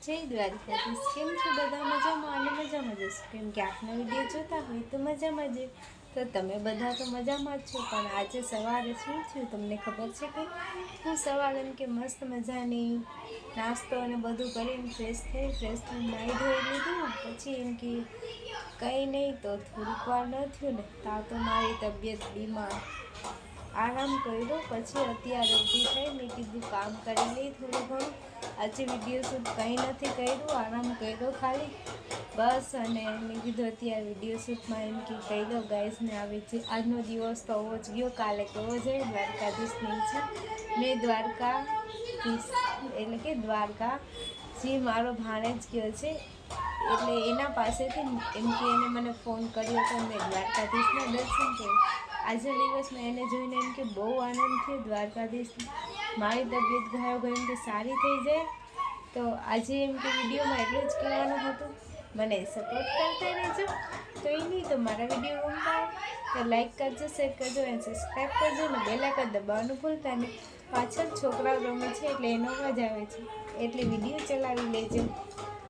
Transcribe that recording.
જય દ્વારકાધીશ. કેમ છો બધા? મજામાં અને મજામાં જશો. કેમ કે આપનો વિડીયો જોતા હોય તો મજામાં જ. તો તમે બધા તો મજામાં જ છો, પણ આજે સવારે શું થયું તમને ખબર છે કે હું સવારે એમ કે મસ્ત મજાની નાસ્તો અને બધું કરીને ફ્રેશ થઈ નાહી ધોઈ લીધું. પછી એમ કે કંઈ નહીં તો થોડીક વાર ન થયું ને તાવ તો મારી તબિયત બીમાર, આરામ કર્યો. પછી અત્યારે ઊભી થઈ મેં કીધું કામ કરી લઈ થોડું ઘણું. આજે વિડીયો શૂટ કંઈ નથી કર્યું, આરામ કર્યો ખાલી બસ. અને મેં કીધું અત્યારે વિડીયો શૂટમાં એમ કે કહી દો ગાઈઝને આવે છે. આજનો દિવસ તો આવો જ ગયો, કાલે કેવો જાય દ્વારકાધીશની છે. મેં દ્વારકાધીશ એટલે કે દ્વારકા જે મારો ભાણેજ ગયો છે એટલે એના પાસેથી એમ કે એને મને ફોન કર્યો તો મેં દ્વારકાધીશના દર્શન કર્યા. આજના દિવસમાં એને જોઈને એમ કે બહુ આનંદ થયો. દ્વારકાધીશ મારી તબિયત ઘાયો એમ કે સારી થઈ જાય. તો આજે એમ કે વિડીયોમાં એટલું જ કહેવાનું હતું. મને સપોર્ટ કરતા રહેજો. કંઈ નહીં તો મારા વિડીયો ગમતા હોય તો લાઈક કરજો, શેર કરજો અને સબસ્ક્રાઈબ કરજો ને બેલ આઇકન દબાવવાનું ભૂલતા નહીં. પાછળ છોકરાઓ રમે છે એટલે એનો અવાજ આવે છે એટલે વિડીયો ચલાવી લેજો.